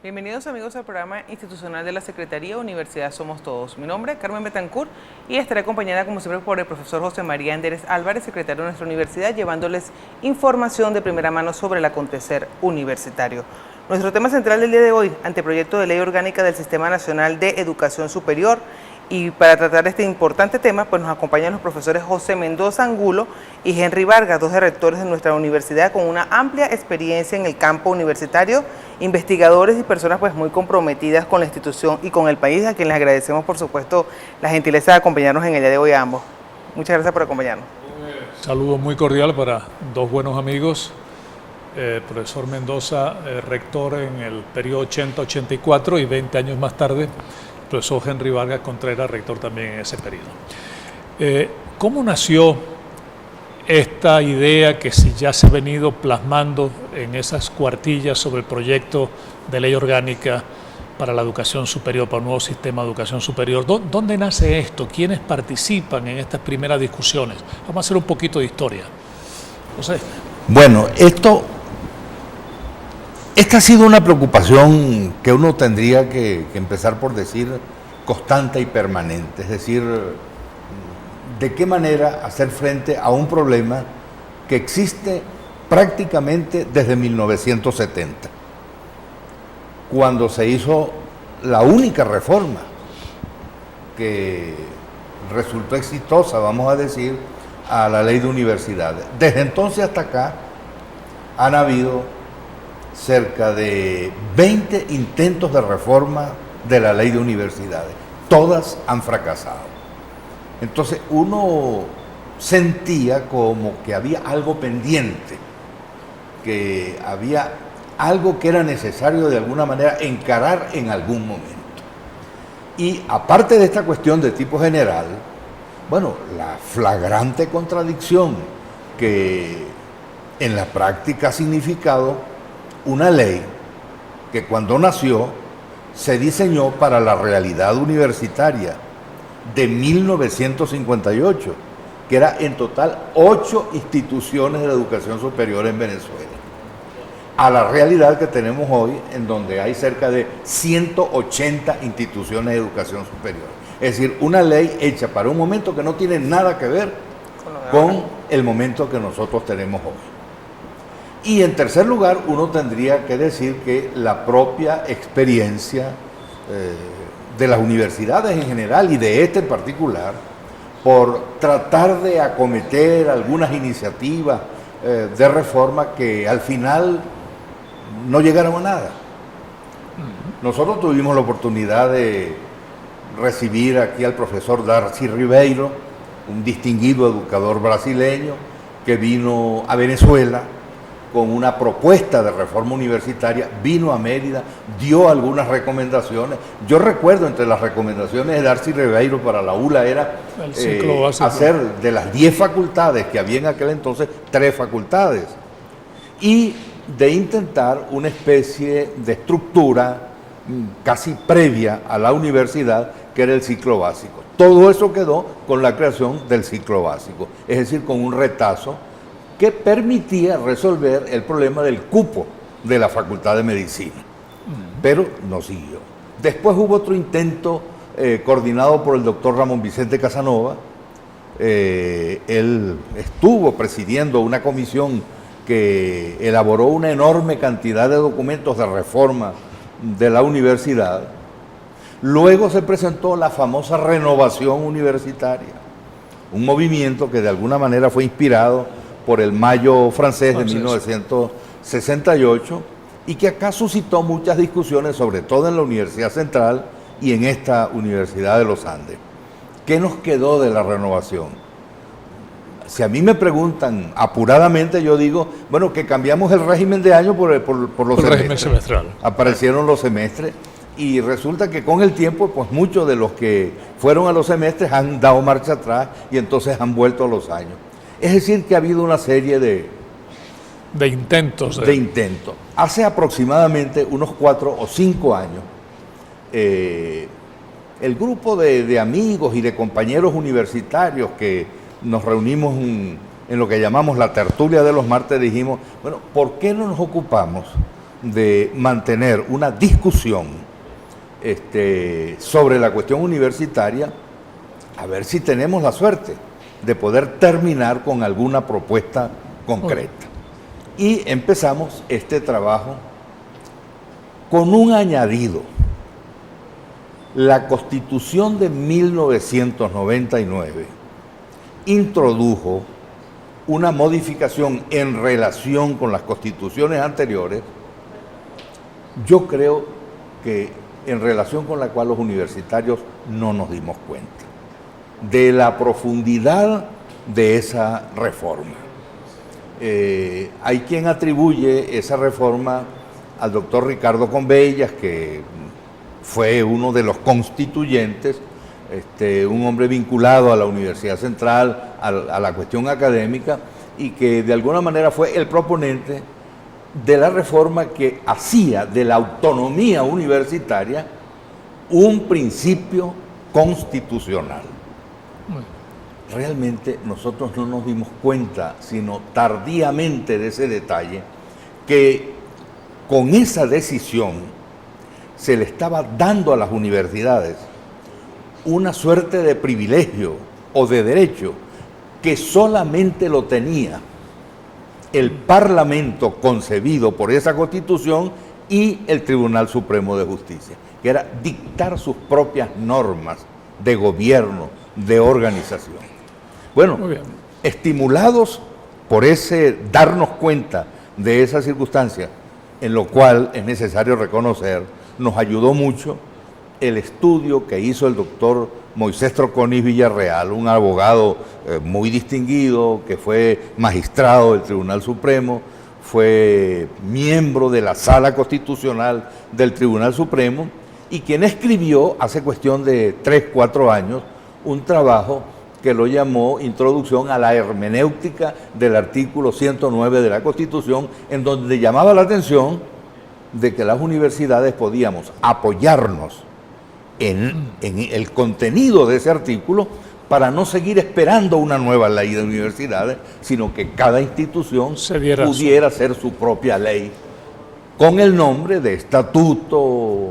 Bienvenidos amigos al programa institucional de la Secretaría Universidad Somos Todos. Mi nombre es Carmen Betancourt y estaré acompañada como siempre por el profesor José María Enderes Álvarez, secretario de nuestra universidad, llevándoles información de primera mano sobre el acontecer universitario. Nuestro tema central del día de hoy, anteproyecto de ley orgánica del Sistema Nacional de Educación Superior. Y para tratar este importante tema, pues nos acompañan los profesores José Mendoza Angulo y Henry Vargas, dos rectores de nuestra universidad con una amplia experiencia en el campo universitario, investigadores y personas pues muy comprometidas con la institución y con el país, a quienes les agradecemos por supuesto la gentileza de acompañarnos en el día de hoy a ambos. Muchas gracias por acompañarnos. Un saludo muy cordial para dos buenos amigos, profesor Mendoza, rector en el periodo 80-84 y 20 años más tarde, profesor Henry Vargas Contreras, rector también en ese periodo. ¿Cómo nació esta idea que si ya se ha venido plasmando en esas cuartillas sobre el proyecto de ley orgánica para la educación superior, para un nuevo sistema de educación superior? ¿Dónde nace esto? ¿Quiénes participan en estas primeras discusiones? Vamos a hacer un poquito de historia. José. Bueno, esta ha sido una preocupación que uno tendría que empezar por decir constante y permanente, es decir, de qué manera hacer frente a un problema que existe prácticamente desde 1970, cuando se hizo la única reforma que resultó exitosa, vamos a decir, a la ley de universidades. Desde entonces hasta acá han habido cerca de 20 intentos de reforma de la ley de universidades. Todas han fracasado. Entonces uno sentía como que había algo pendiente, que había algo que era necesario de alguna manera encarar en algún momento. Y aparte de esta cuestión de tipo general, bueno, la flagrante contradicción que en la práctica ha significado una ley que cuando nació se diseñó para la realidad universitaria de 1958, que era en total 8 instituciones de educación superior en Venezuela, a la realidad que tenemos hoy, en donde hay cerca de 180 instituciones de educación superior. Es decir, una ley hecha para un momento que no tiene nada que ver con el momento que nosotros tenemos hoy. Y en tercer lugar, uno tendría que decir que la propia experiencia de las universidades en general y de esta en particular, por tratar de acometer algunas iniciativas de reforma que al final no llegaron a nada. Nosotros tuvimos la oportunidad de recibir aquí al profesor Darcy Ribeiro, un distinguido educador brasileño que vino a Venezuela con una propuesta de reforma universitaria, vino a Mérida, dio algunas recomendaciones. Yo recuerdo entre las recomendaciones de Darcy Ribeiro para la ULA era hacer de las 10 facultades que había en aquel entonces, 3 facultades, y de intentar una especie de estructura casi previa a la universidad, que era el ciclo básico. Todo eso quedó con la creación del ciclo básico, es decir, con un retazo que permitía resolver el problema del cupo de la Facultad de Medicina, pero no siguió. Después hubo otro intento coordinado por el doctor Ramón Vicente Casanova. Él estuvo presidiendo una comisión que elaboró una enorme cantidad de documentos de reforma de la universidad. Luego se presentó la famosa renovación universitaria, un movimiento que de alguna manera fue inspirado por el Mayo francés de 1968 y que acá suscitó muchas discusiones, sobre todo en la Universidad Central y en esta Universidad de los Andes. ¿Qué nos quedó de la renovación? si a mí me preguntan apuradamente, yo digo, bueno, que cambiamos el régimen de año por los semestres. Régimen semestral. Aparecieron los semestres y resulta que con el tiempo, pues muchos de los que fueron a los semestres han dado marcha atrás y entonces han vuelto a los años. Es decir, que ha habido una serie de intentos. De intentos. Hace aproximadamente unos 4 o 5 años, el grupo de amigos y de compañeros universitarios que nos reunimos en lo que llamamos la tertulia de los martes, dijimos, bueno, ¿por qué no nos ocupamos de mantener una discusión sobre la cuestión universitaria, a ver si tenemos la suerte de poder terminar con alguna propuesta concreta? Y empezamos este trabajo con un añadido. La Constitución de 1999 introdujo una modificación en relación con las constituciones anteriores, yo creo que en relación con la cual los universitarios no nos dimos cuenta de la profundidad de esa reforma. Hay quien atribuye esa reforma al doctor Ricardo Convellas, que fue uno de los constituyentes, un hombre vinculado a la Universidad Central, a la cuestión académica, y que de alguna manera fue el proponente de la reforma que hacía de la autonomía universitaria un principio constitucional. Realmente nosotros no nos dimos cuenta, sino tardíamente, de ese detalle, que con esa decisión se le estaba dando a las universidades una suerte de privilegio o de derecho que solamente lo tenía el Parlamento concebido por esa Constitución y el Tribunal Supremo de Justicia, que era dictar sus propias normas de gobierno, de organización. Bueno, estimulados por ese darnos cuenta de esa circunstancia, en lo cual es necesario reconocer, nos ayudó mucho el estudio que hizo el doctor Moisés Troconis Villarreal, un abogado muy distinguido, que fue magistrado del Tribunal Supremo, fue miembro de la Sala Constitucional del Tribunal Supremo, y quien escribió hace cuestión de 3, 4 años un trabajo que lo llamó Introducción a la hermenéutica del artículo 109 de la Constitución, en donde llamaba la atención de que las universidades podíamos apoyarnos en el contenido de ese artículo para no seguir esperando una nueva ley de universidades, sino que cada institución pudiera hacer su propia ley con el nombre de estatuto.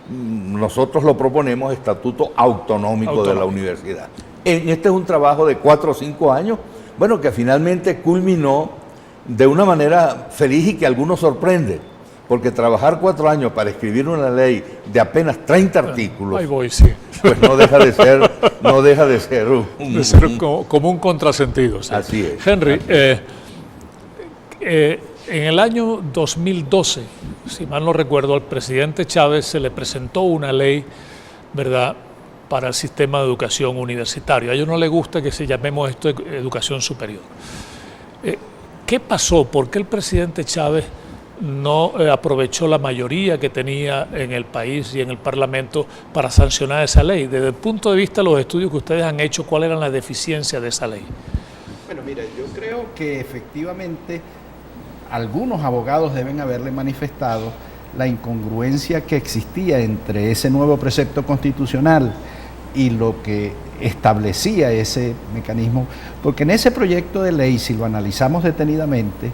Nosotros lo proponemos estatuto autonómico de la universidad. Este es un trabajo de 4 o 5 años, bueno, que finalmente culminó de una manera feliz y que a algunos sorprende, porque trabajar 4 años para escribir una ley de apenas 30 artículos, ahí voy, sí, pues no deja de ser como un contrasentido. Sí. Así es. Henry, en el año 2012, si mal no recuerdo, al presidente Chávez se le presentó una ley, ¿verdad?, para el sistema de educación universitario. A ellos no les gusta que se llamemos esto educación superior. ¿Qué pasó? ¿Por qué el presidente Chávez no aprovechó la mayoría que tenía en el país y en el Parlamento para sancionar esa ley? Desde el punto de vista de los estudios que ustedes han hecho, ¿cuáles eran las deficiencias de esa ley? Bueno, mira, yo creo que efectivamente algunos abogados deben haberle manifestado la incongruencia que existía entre ese nuevo precepto constitucional y lo que establecía ese mecanismo, porque en ese proyecto de ley, si lo analizamos detenidamente,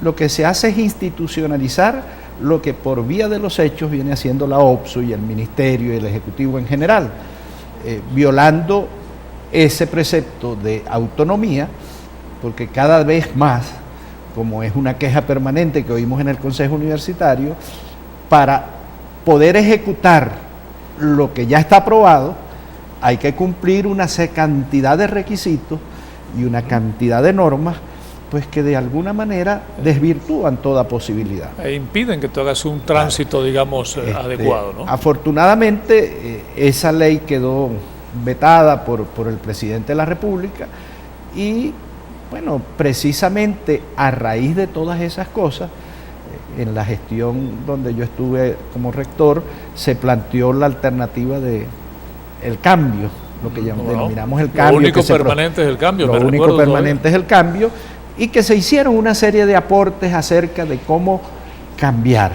lo que se hace es institucionalizar lo que por vía de los hechos viene haciendo la OPSU y el Ministerio y el Ejecutivo en general, violando ese precepto de autonomía, porque cada vez más, como es una queja permanente que oímos en el Consejo Universitario, para poder ejecutar lo que ya está aprobado, hay que cumplir una cantidad de requisitos y una cantidad de normas, pues que de alguna manera desvirtúan toda posibilidad. E impiden que tú hagas un tránsito, digamos, adecuado, ¿no? Afortunadamente, esa ley quedó vetada por el presidente de la República y Bueno, precisamente a raíz de todas esas cosas, en la gestión donde yo estuve como rector, se planteó la alternativa de el cambio, lo que denominamos el cambio. Lo único permanente es el cambio. Lo único permanente es el cambio, y que se hicieron una serie de aportes acerca de cómo cambiar.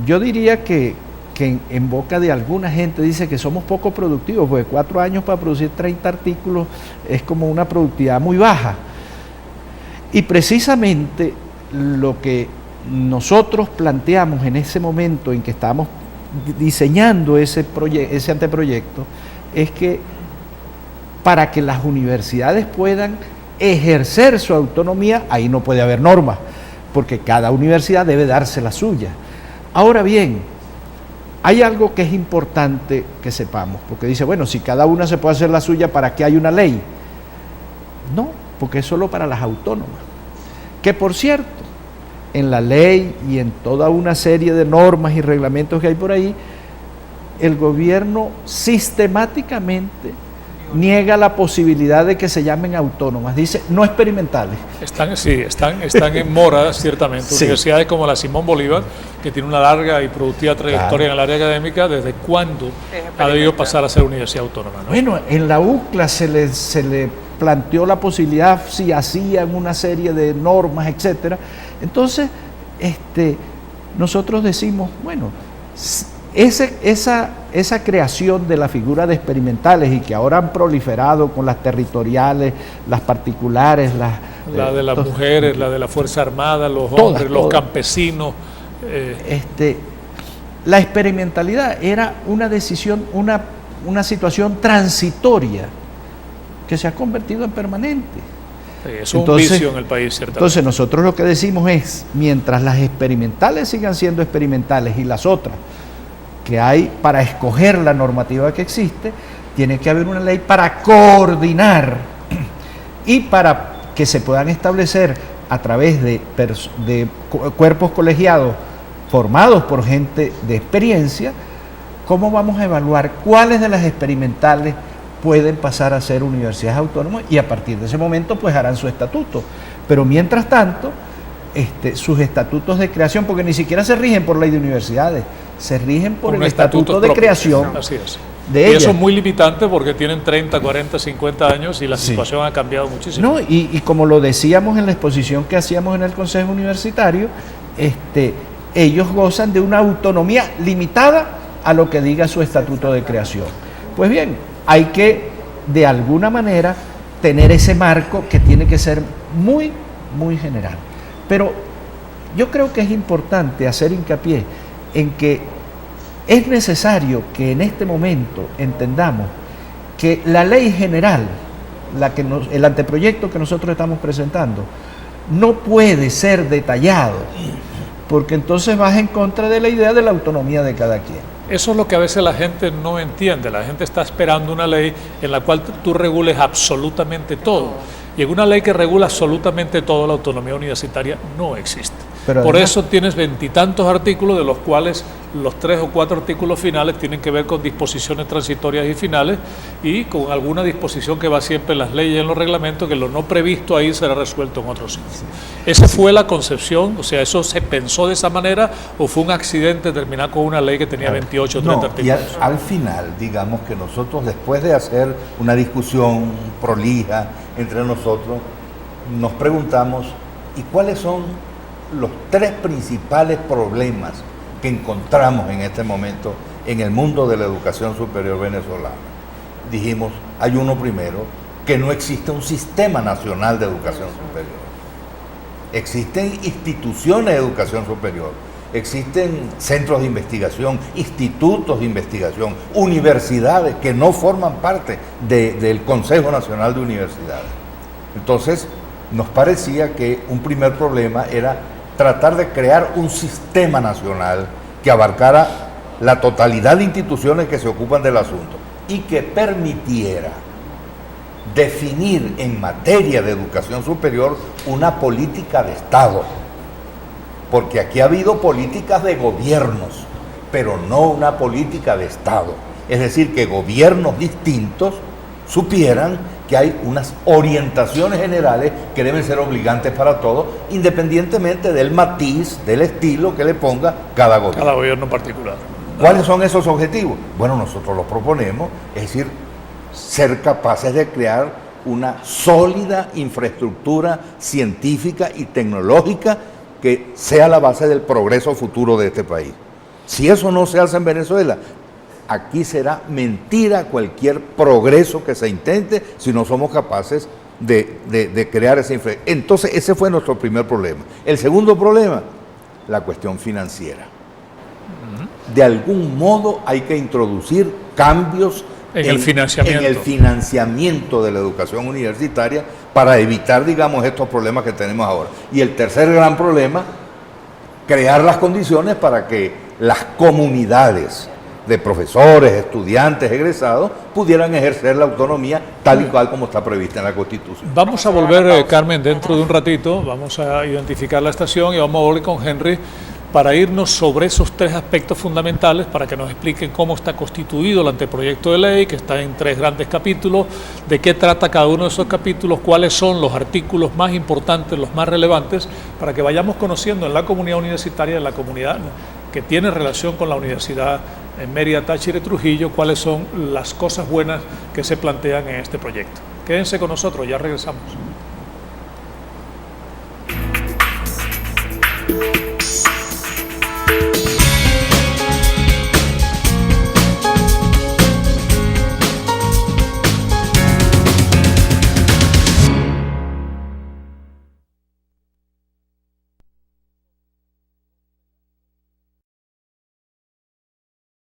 Yo diría que en boca de alguna gente dice que somos poco productivos, porque 4 años para producir 30 artículos es como una productividad muy baja. Y precisamente lo que nosotros planteamos en ese momento en que estábamos diseñando ese anteproyecto es que para que las universidades puedan ejercer su autonomía, ahí no puede haber normas, porque cada universidad debe darse la suya. Ahora bien, hay algo que es importante que sepamos, porque dice, bueno, si cada una se puede hacer la suya, ¿para qué hay una ley? No, porque es solo para las autónomas. Que por cierto, en la ley y en toda una serie de normas y reglamentos que hay por ahí, el gobierno sistemáticamente niega la posibilidad de que se llamen autónomas, dice no experimentales. Están en mora, ciertamente. Sí. Universidades como la Simón Bolívar, que tiene una larga y productiva trayectoria en el área académica, ¿desde cuándo ha debido pasar a ser universidad autónoma? ¿No? Bueno, en la UCLA se le planteó la posibilidad si hacían una serie de normas, etcétera. Entonces, nosotros decimos, bueno, esa creación de la figura de experimentales y que ahora han proliferado con las territoriales, las particulares, la de las mujeres, la de la Fuerza Armada, los hombres, los campesinos. La experimentalidad era una decisión, una situación transitoria que se ha convertido en permanente. Sí, es un vicio en el país, ciertamente. Entonces nosotros lo que decimos es, mientras las experimentales sigan siendo experimentales y las otras que hay para escoger la normativa que existe, tiene que haber una ley para coordinar y para que se puedan establecer a través de cuerpos colegiados formados por gente de experiencia, cómo vamos a evaluar cuáles de las experimentales pueden pasar a ser universidades autónomas, y a partir de ese momento pues harán su estatuto. Pero mientras tanto, sus estatutos de creación, porque ni siquiera se rigen por ley de universidades, se rigen por el estatuto de creación. Así es. Y eso es muy limitante porque tienen 30, 40, 50 años y la situación ha cambiado muchísimo. No, y como lo decíamos en la exposición que hacíamos en el Consejo Universitario, ellos gozan de una autonomía limitada a lo que diga su estatuto de creación. Pues bien, hay que de alguna manera tener ese marco que tiene que ser muy, muy general. Pero yo creo que es importante hacer hincapié en que es necesario que en este momento entendamos que la ley general, el anteproyecto que nosotros estamos presentando, no puede ser detallado, porque entonces vas en contra de la idea de la autonomía de cada quien. Eso es lo que a veces la gente no entiende. La gente está esperando una ley en la cual tú regules absolutamente todo. Y en una ley que regula absolutamente todo, la autonomía universitaria no existe. Pero por eso tienes 20 y tantos artículos, de los cuales los 3 o 4 artículos finales tienen que ver con disposiciones transitorias y finales, y con alguna disposición que va siempre en las leyes y en los reglamentos, que lo no previsto ahí será resuelto en otros sitios. Esa fue la concepción, o sea, ¿eso se pensó de esa manera o fue un accidente terminar con una ley que tenía 28 o 30 artículos? Y al final, digamos que nosotros, después de hacer una discusión prolija entre nosotros, nos preguntamos, ¿y cuáles son los 3 principales problemas que encontramos en este momento en el mundo de la educación superior venezolana? Dijimos, hay uno primero, que no existe un sistema nacional de educación superior. Existen instituciones de educación superior, existen centros de investigación, institutos de investigación, universidades que no forman parte del Consejo Nacional de Universidades. Entonces, nos parecía que un primer problema era tratar de crear un sistema nacional que abarcara la totalidad de instituciones que se ocupan del asunto y que permitiera definir en materia de educación superior una política de Estado. Porque aquí ha habido políticas de gobiernos, pero no una política de Estado. Es decir, que gobiernos distintos supieran que hay unas orientaciones generales que deben ser obligantes para todos, independientemente del matiz, del estilo que le ponga cada gobierno. Cada gobierno en particular. ¿Cuáles son esos objetivos? Bueno, nosotros los proponemos, es decir, ser capaces de crear una sólida infraestructura científica y tecnológica que sea la base del progreso futuro de este país. Si eso no se hace en Venezuela, aquí será mentira cualquier progreso que se intente si no somos capaces de crear esa infraestructura. Entonces, ese fue nuestro primer problema. El segundo problema, la cuestión financiera. De algún modo hay que introducir cambios en el financiamiento de la educación universitaria para evitar, digamos, estos problemas que tenemos ahora. Y el tercer gran problema, crear las condiciones para que las comunidades de profesores, estudiantes, egresados, pudieran ejercer la autonomía tal y cual como está prevista en la Constitución. Vamos a volver, Carmen, dentro de un ratito, vamos a identificar la estación y vamos a volver con Henry para irnos sobre esos tres aspectos fundamentales, para que nos expliquen cómo está constituido el anteproyecto de ley, que está en 3 grandes capítulos, de qué trata cada uno de esos capítulos, cuáles son los artículos más importantes, los más relevantes, para que vayamos conociendo en la comunidad universitaria, en la comunidad que tiene relación con la universidad en Mérida, Táchira y Trujillo, cuáles son las cosas buenas que se plantean en este proyecto. Quédense con nosotros, ya regresamos.